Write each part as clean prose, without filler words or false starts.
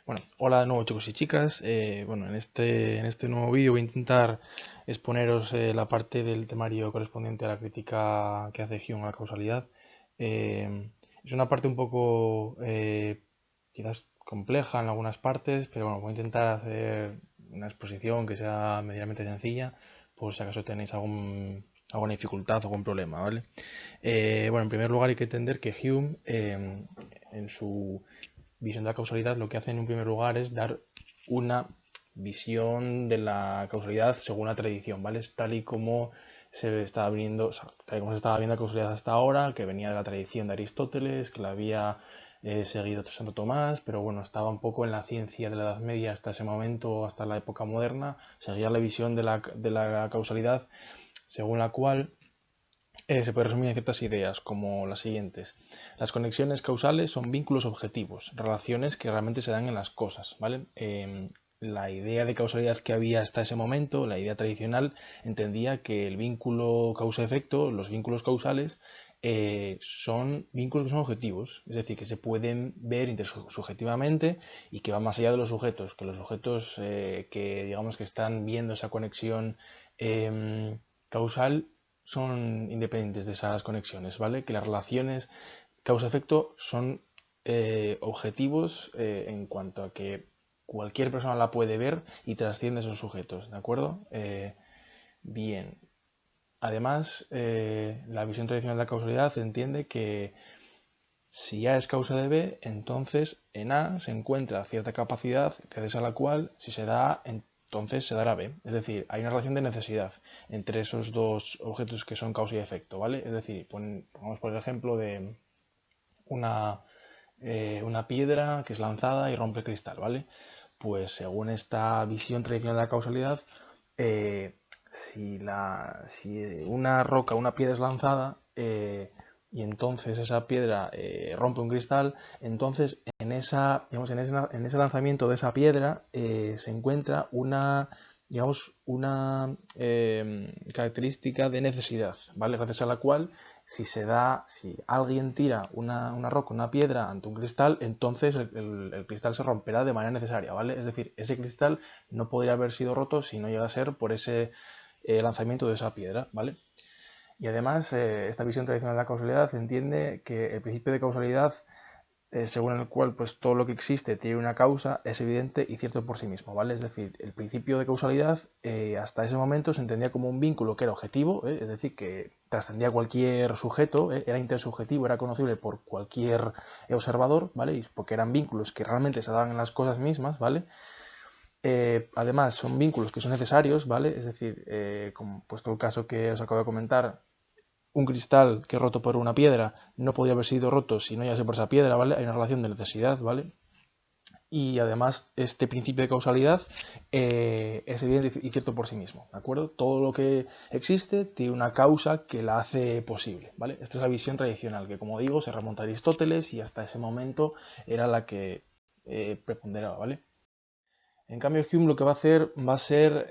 Bueno, hola de nuevo chicos y chicas. En este nuevo vídeo voy a intentar exponeros la parte del temario correspondiente a la crítica que hace Hume a la causalidad. Es una parte un poco quizás compleja en algunas partes, pero bueno, voy a intentar hacer una exposición que sea medianamente sencilla, por si acaso tenéis alguna dificultad o algún problema, ¿vale? En primer lugar hay que entender que Hume, en su visión de la causalidad, lo que hace en un primer lugar es dar una visión de la causalidad según la tradición, ¿vale? Es tal y como se estaba viendo, o sea, tal y como se estaba viendo la causalidad hasta ahora, que venía de la tradición de Aristóteles, que la había seguido Santo Tomás, pero bueno, estaba un poco en la ciencia de la Edad Media hasta ese momento, hasta la época moderna, seguía la visión de la causalidad según la cual se puede resumir en ciertas ideas, como las siguientes. Las conexiones causales son vínculos objetivos, relaciones que realmente se dan en las cosas, ¿vale? La idea de causalidad que había hasta ese momento, la idea tradicional, entendía que el vínculo causa-efecto, los vínculos causales, son vínculos que son objetivos, es decir, que se pueden ver intersubjetivamente y que van más allá de los sujetos, que los sujetos que digamos que están viendo esa conexión causal son independientes de esas conexiones, ¿vale? Que las relaciones causa-efecto son objetivos en cuanto a que cualquier persona la puede ver y trasciende esos sujetos, ¿de acuerdo? Bien. Además, la visión tradicional de la causalidad entiende que si A es causa de B, entonces en A se encuentra cierta capacidad gracias a la cual, si se da A, entonces se dará B. Es decir, hay una relación de necesidad entre esos dos objetos que son causa y efecto, ¿vale? Es decir, pongamos por el ejemplo de una, una piedra que es lanzada y rompe el cristal, ¿vale? Pues según esta visión tradicional de la causalidad, eh, si una roca, una piedra es lanzada y entonces esa piedra rompe un cristal, entonces en ese lanzamiento de esa piedra se encuentra una característica de necesidad, ¿vale? Gracias a la cual si alguien tira una roca, una piedra ante un cristal, entonces el cristal se romperá de manera necesaria, ¿vale? Es decir, ese cristal no podría haber sido roto si no llega a ser por ese lanzamiento de esa piedra, ¿vale? Y además, esta visión tradicional de la causalidad entiende que el principio de causalidad, según el cual pues todo lo que existe tiene una causa, es evidente y cierto por sí mismo, ¿vale? Es decir, el principio de causalidad hasta ese momento se entendía como un vínculo que era objetivo, es decir, que trascendía cualquier sujeto, era intersubjetivo, era conocible por cualquier observador, ¿vale? Porque eran vínculos que realmente se daban en las cosas mismas, ¿vale? Además, son vínculos que son necesarios, ¿vale? Es decir, como puesto el caso que os acabo de comentar, un cristal que es roto por una piedra no podría haber sido roto si no llegase por esa piedra, ¿vale? Hay una relación de necesidad, ¿vale? Y además, este principio de causalidad es evidente y cierto por sí mismo, ¿de acuerdo? Todo lo que existe tiene una causa que la hace posible, ¿vale? Esta es la visión tradicional, que como digo, se remonta a Aristóteles y hasta ese momento era la que preponderaba, ¿vale? En cambio, Hume lo que va a hacer va a ser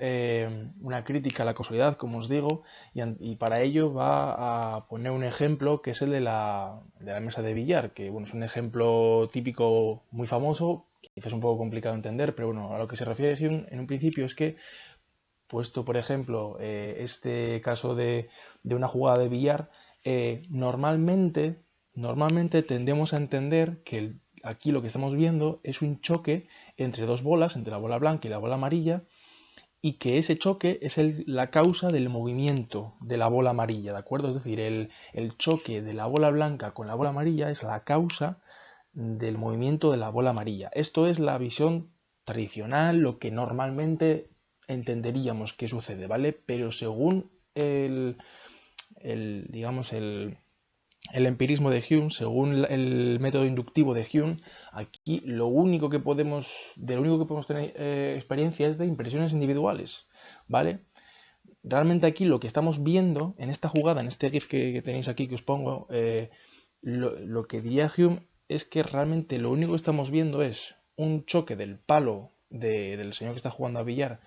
una crítica a la causalidad, como os digo, y para ello va a poner un ejemplo que es el de la mesa de billar, que bueno, es un ejemplo típico muy famoso, quizás un poco complicado de entender, pero bueno, a lo que se refiere Hume en un principio es que, puesto por ejemplo este caso de una jugada de billar, normalmente tendemos a entender que aquí lo que estamos viendo es un choque entre dos bolas, entre la bola blanca y la bola amarilla, y que ese choque es la causa del movimiento de la bola amarilla, ¿de acuerdo? Es decir, el choque de la bola blanca con la bola amarilla es la causa del movimiento de la bola amarilla. Esto es la visión tradicional, lo que normalmente entenderíamos que sucede, ¿vale? Pero según digamos, el empirismo de Hume, según el método inductivo de Hume, aquí de lo único que podemos tener experiencia es de impresiones individuales, ¿vale? Realmente aquí lo que estamos viendo en esta jugada, en este GIF que tenéis aquí que os pongo, lo que diría Hume es que realmente lo único que estamos viendo es un choque del palo del señor que está jugando a billar,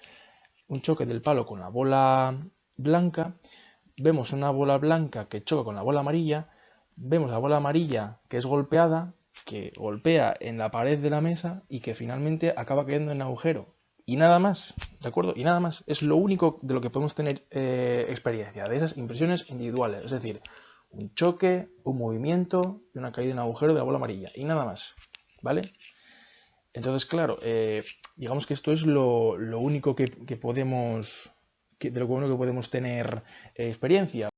un choque del palo con la bola blanca, vemos una bola blanca que choca con la bola amarilla, vemos la bola amarilla que es golpeada que golpea en la pared de la mesa y que finalmente acaba cayendo en el agujero. Y nada más, ¿de acuerdo? Y nada más. Es lo único de lo que podemos tener experiencia, de esas impresiones individuales. Es decir, un choque, un movimiento y una caída en el agujero de la bola amarilla. Y nada más, ¿vale? Entonces, claro, digamos que esto es lo único que podemos, de lo único que podemos tener experiencia.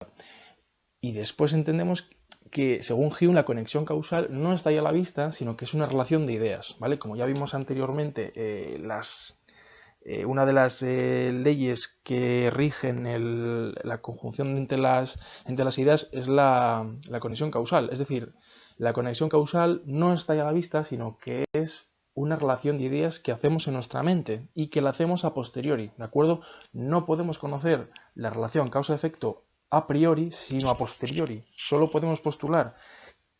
Y después entendemos que, según Hume, la conexión causal no está ahí a la vista, sino que es una relación de ideas, ¿vale? Como ya vimos anteriormente, una de las leyes que rigen la conjunción entre las ideas es la conexión causal. Es decir, la conexión causal no está ahí a la vista, sino que es una relación de ideas que hacemos en nuestra mente y que la hacemos a posteriori, ¿de acuerdo? No podemos conocer la relación causa-efecto a priori, sino a posteriori. Solo podemos postular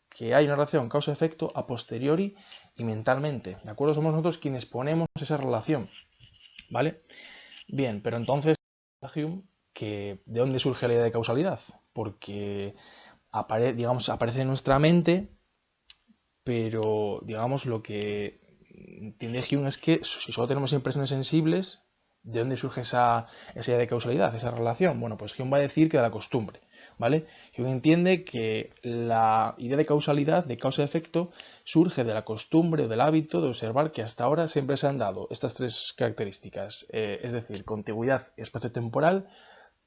que hay una relación causa-efecto a posteriori y mentalmente, ¿de acuerdo? Somos nosotros quienes ponemos esa relación, ¿vale? Bien, pero entonces, Hume, que ¿de dónde surge la idea de causalidad? Porque aparece en nuestra mente, pero digamos lo que entiende Hume es que si solo tenemos impresiones sensibles, ¿de dónde surge esa idea de causalidad, esa relación? Bueno, pues Hume va a decir que de la costumbre, ¿vale? Hume entiende que la idea de causalidad, de causa-efecto, surge de la costumbre o del hábito de observar que hasta ahora siempre se han dado estas tres características, es decir, contigüidad espacio-temporal,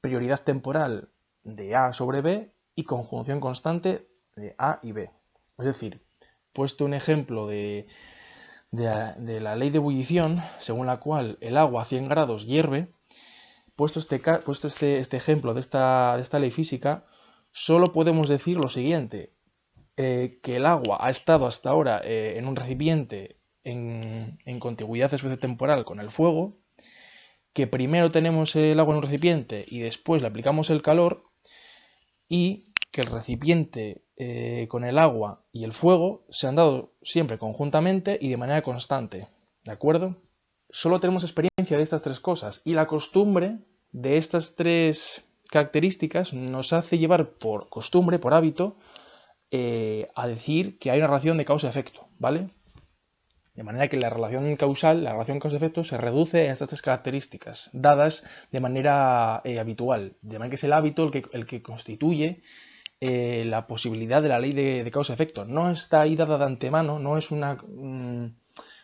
prioridad temporal de A sobre B y conjunción constante de A y B. Es decir, puesto un ejemplo de la ley de ebullición, según la cual el agua a 100 grados hierve, puesto este ejemplo de esta ley física, solo podemos decir lo siguiente, que el agua ha estado hasta ahora en un recipiente en contigüidad espaciotemporal con el fuego, que primero tenemos el agua en un recipiente y después le aplicamos el calor, y que el recipiente con el agua y el fuego se han dado siempre conjuntamente y de manera constante, ¿de acuerdo? Solo tenemos experiencia de estas tres cosas y la costumbre de estas tres características nos hace llevar por costumbre, por hábito, a decir que hay una relación de causa-efecto, ¿vale? De manera que la relación causal, la relación causa-efecto, se reduce a estas tres características, dadas de manera habitual. De manera que es el hábito el que constituye la posibilidad de la ley de causa-efecto. No está ahí dada de antemano, no es una...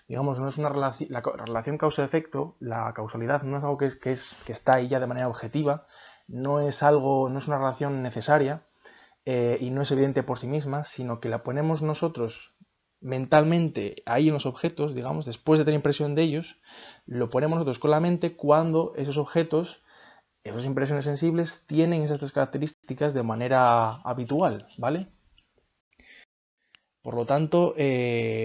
digamos, no es una relación, la relación causa-efecto, la causalidad no es algo que está ahí ya de manera objetiva, no es una relación necesaria y no es evidente por sí misma, sino que la ponemos nosotros mentalmente ahí en los objetos, digamos, después de tener impresión de ellos, lo ponemos nosotros con la mente cuando esos objetos, esas impresiones sensibles, tienen esas tres características de manera habitual, ¿vale? Por lo tanto,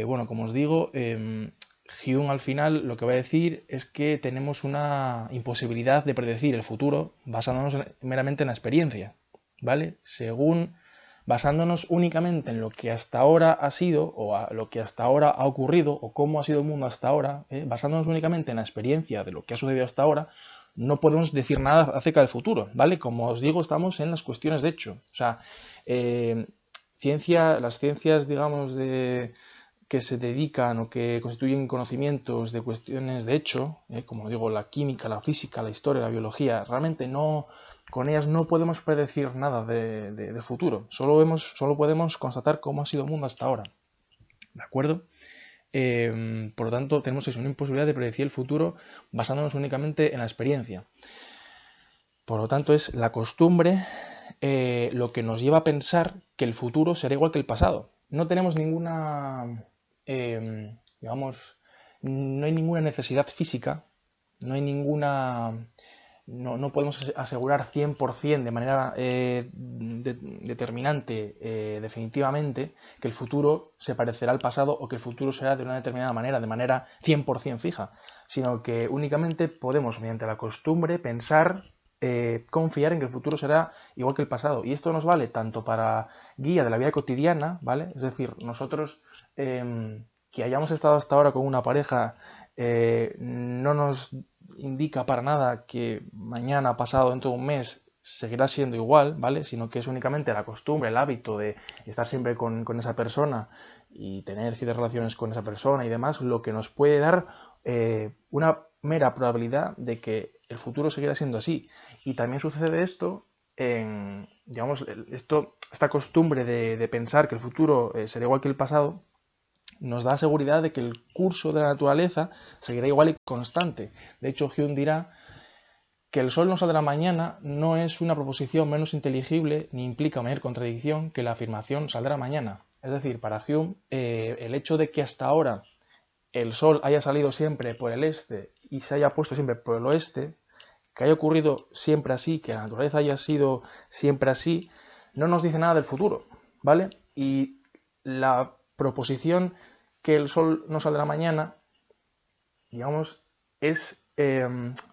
bueno, como os digo, Hume al final lo que va a decir es que tenemos una imposibilidad de predecir el futuro basándonos meramente en la experiencia, ¿vale? Basándonos únicamente en lo que hasta ahora ha sido o lo que hasta ahora ha ocurrido o cómo ha sido el mundo hasta ahora, basándonos únicamente en la experiencia de lo que ha sucedido hasta ahora, no podemos decir nada acerca del futuro, ¿vale? Como os digo, estamos en las cuestiones de hecho. O sea, las ciencias, digamos, que se dedican o que constituyen conocimientos de cuestiones de hecho, como digo, la química, la física, la historia, la biología, realmente con ellas no podemos predecir nada de futuro, solo podemos constatar cómo ha sido el mundo hasta ahora, ¿de acuerdo? Por lo tanto, tenemos una imposibilidad de predecir el futuro basándonos únicamente en la experiencia. Por lo tanto, es la costumbre lo que nos lleva a pensar que el futuro será igual que el pasado. No tenemos digamos, no hay ninguna necesidad física, no hay no podemos asegurar 100% de manera determinante, definitivamente, que el futuro se parecerá al pasado o que el futuro será de una determinada manera, de manera 100% fija, sino que únicamente podemos, mediante la costumbre, pensar, confiar en que el futuro será igual que el pasado. Y esto nos vale tanto para guía de la vida cotidiana, ¿vale? Es decir, nosotros que hayamos estado hasta ahora con una pareja no nos indica para nada que mañana, pasado, dentro de un mes seguirá siendo igual, ¿vale? Sino que es únicamente la costumbre, el hábito de estar siempre con esa persona y tener ciertas relaciones con esa persona y demás, lo que nos puede dar una mera probabilidad de que el futuro seguirá siendo así. Y también sucede esto en, digamos, esta costumbre de pensar que el futuro será igual que el pasado, nos da seguridad de que el curso de la naturaleza seguirá igual y constante. De hecho, Hume dirá que el sol no saldrá mañana no es una proposición menos inteligible ni implica mayor contradicción que la afirmación saldrá mañana. Es decir, para Hume, el hecho de que hasta ahora el sol haya salido siempre por el este y se haya puesto siempre por el oeste, que haya ocurrido siempre así, que la naturaleza haya sido siempre así, no nos dice nada del futuro, ¿vale? Y la proposición que el sol no saldrá mañana, digamos, o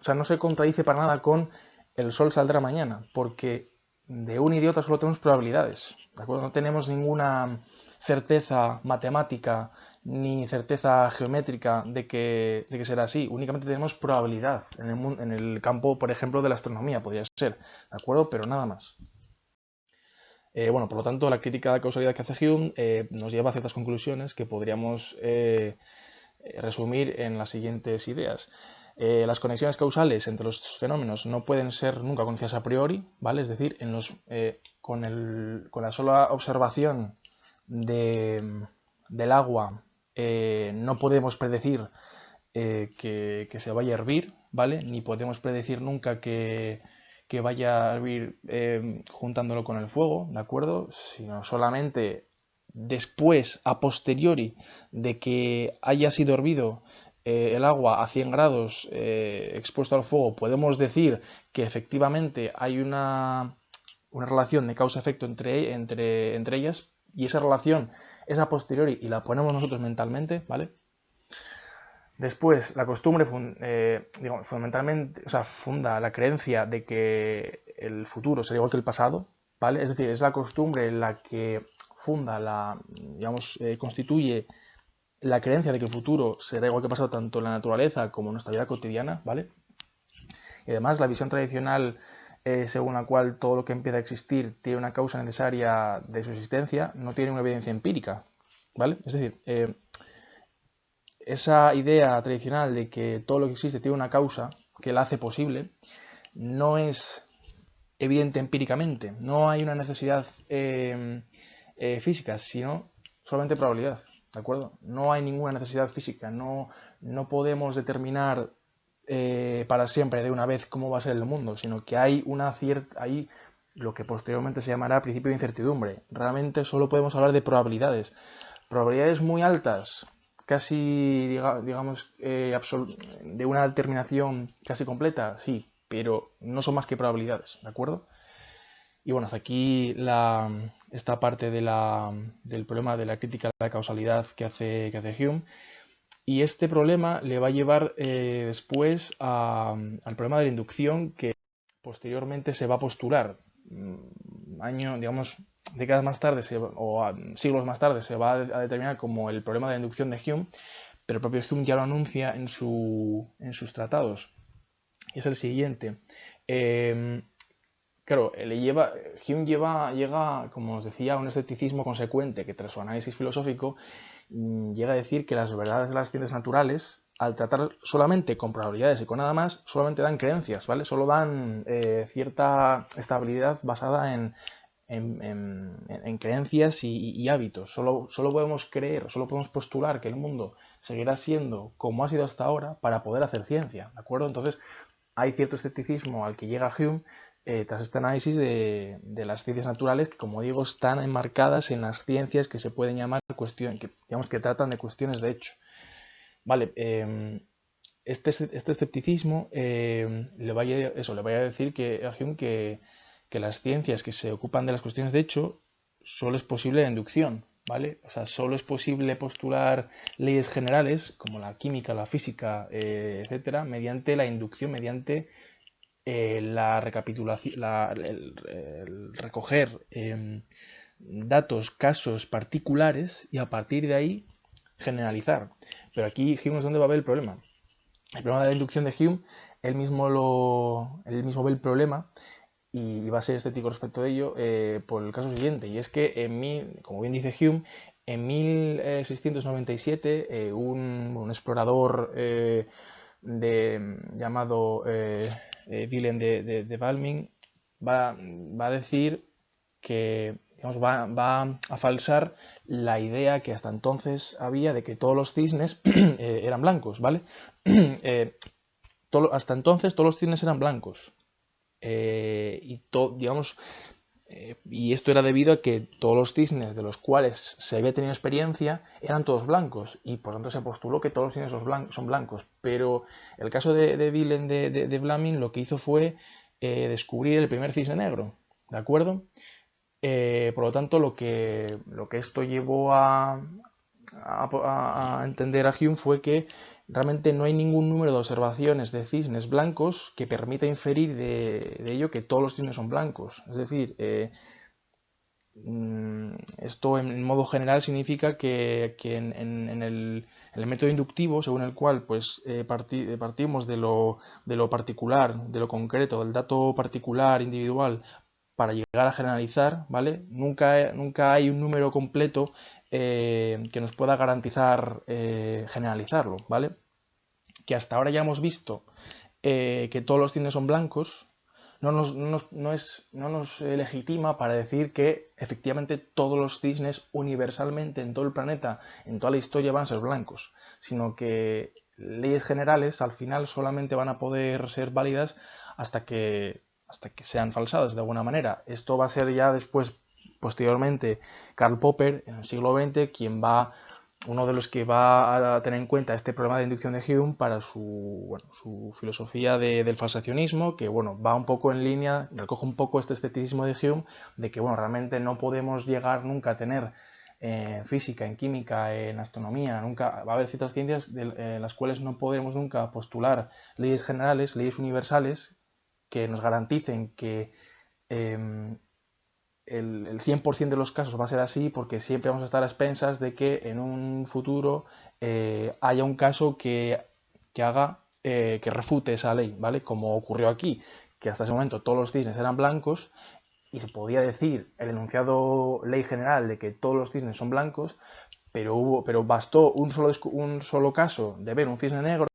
sea, no se contradice para nada con el sol saldrá mañana, porque de un idiota solo tenemos probabilidades, ¿de acuerdo? No tenemos ninguna certeza matemática ni certeza geométrica de que será así, únicamente tenemos probabilidad en el campo, por ejemplo, de la astronomía, podría ser, ¿de acuerdo? Pero nada más. Bueno, por lo tanto, la crítica de causalidad que hace Hume nos lleva a ciertas conclusiones que podríamos resumir en las siguientes ideas. Las conexiones causales entre los fenómenos no pueden ser nunca conocidas a priori, ¿vale? Es decir, con la sola observación del agua no podemos predecir que se vaya a hervir, ¿vale? Ni podemos predecir nunca que vaya a hervir juntándolo con el fuego, ¿de acuerdo? Sino solamente después, a posteriori de que haya sido hervido el agua a 100 grados expuesto al fuego, podemos decir que efectivamente hay una relación de causa-efecto entre ellas, y esa relación es a posteriori y la ponemos nosotros mentalmente, ¿vale? Después, la costumbre fundamentalmente, o sea, funda la creencia de que el futuro será igual que el pasado, ¿vale? Es decir, es la costumbre la que funda constituye la creencia de que el futuro será igual que el pasado tanto en la naturaleza como en nuestra vida cotidiana, ¿vale? Y además, la visión tradicional según la cual todo lo que empieza a existir tiene una causa necesaria de su existencia, no tiene una evidencia empírica, ¿vale? Es decir, esa idea tradicional de que todo lo que existe tiene una causa que la hace posible no es evidente empíricamente. No hay una necesidad física, sino solamente probabilidad, ¿de acuerdo? No hay ninguna necesidad física. No podemos determinar para siempre de una vez cómo va a ser el mundo, sino que hay hay lo que posteriormente se llamará principio de incertidumbre. Realmente solo podemos hablar de probabilidades. Probabilidades muy altas, casi, digamos, de una determinación casi completa, sí, pero no son más que probabilidades, ¿de acuerdo? Y bueno, hasta aquí esta parte del problema de la crítica a la causalidad que hace Hume. Y este problema le va a llevar después al problema de la inducción que posteriormente se va a postular. Digamos, décadas más tarde siglos más tarde se va a determinar como el problema de la inducción de Hume, pero el propio Hume ya lo anuncia en sus tratados. Y es el siguiente. Claro, Hume llega, como os decía, a un escepticismo consecuente que tras su análisis filosófico llega a decir que las verdades de las ciencias naturales, al tratar solamente con probabilidades y con nada más, solamente dan creencias, ¿vale? Solo dan cierta estabilidad basada en creencias y hábitos. Solo podemos creer, solo podemos postular que el mundo seguirá siendo como ha sido hasta ahora para poder hacer ciencia, ¿de acuerdo? Entonces, hay cierto escepticismo al que llega Hume tras este análisis de las ciencias naturales que, como digo, están enmarcadas en las ciencias que se pueden llamar que tratan de cuestiones de hecho. Vale, este escepticismo le vaya a decir a Hume que las ciencias que se ocupan de las cuestiones de hecho solo es posible la inducción, ¿vale? O sea, solo es posible postular leyes generales como la química, la física, etcétera, mediante la inducción, mediante la recapitulación, el recoger datos, casos particulares y a partir de ahí generalizar. Pero aquí Hume es donde va a ver el problema. El problema de la inducción de Hume, él mismo ve el problema y va a ser escéptico respecto de ello por el caso siguiente. Y es que como bien dice Hume, En 1697, un explorador llamado Willem de Valming va a decir que, digamos, va a falsar la idea que hasta entonces había de que todos los cisnes eran blancos, ¿vale? Hasta entonces todos los cisnes eran blancos. Digamos, y esto era debido a que todos los cisnes de los cuales se había tenido experiencia eran todos blancos y por tanto se postuló que todos los cisnes son blancos. Pero el caso de Willem de Vlaming lo que hizo fue descubrir el primer cisne negro, ¿de acuerdo? Por lo tanto, lo que esto llevó a entender a Hume fue que realmente no hay ningún número de observaciones de cisnes blancos que permita inferir de ello que todos los cisnes son blancos. Es decir, esto en modo general significa que en el método inductivo, según el cual pues, partimos de lo particular, de lo concreto, del dato particular, individual, para llegar a generalizar, ¿vale? Nunca hay un número completo que nos pueda garantizar generalizarlo, ¿vale? Que hasta ahora ya hemos visto que todos los cisnes son blancos, no nos legitima para decir que efectivamente todos los cisnes universalmente en todo el planeta, en toda la historia, van a ser blancos, sino que leyes generales al final solamente van a poder ser válidas hasta que sean falsadas de alguna manera. Esto va a ser ya después, posteriormente, Karl Popper, en el siglo XX, uno de los que va a tener en cuenta este problema de inducción de Hume para su filosofía del falsacionismo, que va un poco en línea, recoge un poco este escepticismo de Hume, de que realmente no podemos llegar nunca a tener en física, en química, en astronomía, nunca va a haber ciertas ciencias en las cuales no podremos nunca postular leyes generales, leyes universales, que nos garanticen que el 100% de los casos va a ser así, porque siempre vamos a estar a expensas de que en un futuro haya un caso que refute esa ley, ¿vale? Como ocurrió aquí, que hasta ese momento todos los cisnes eran blancos y se podía decir el enunciado ley general de que todos los cisnes son blancos, pero bastó un solo caso de ver un cisne negro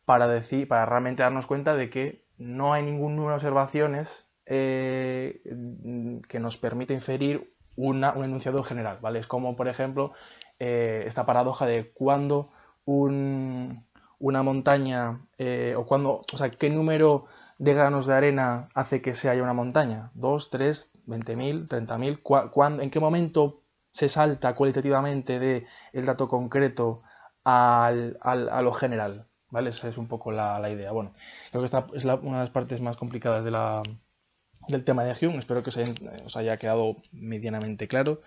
para realmente darnos cuenta de que no hay ningún número de observaciones que nos permite inferir un enunciado general, ¿vale? Es como, por ejemplo, esta paradoja de cuando una montaña, qué número de granos de arena hace que se haya una montaña, 2, 3, 20.000, 30.000, ¿en qué momento se salta cualitativamente del dato concreto a lo general? ¿Vale? Esa es un poco la idea. Bueno, creo que esta es una de las partes más complicadas del tema de Hume. Espero que os haya quedado medianamente claro.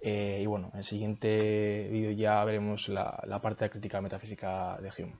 Y bueno, en el siguiente vídeo ya veremos la parte de crítica metafísica de Hume.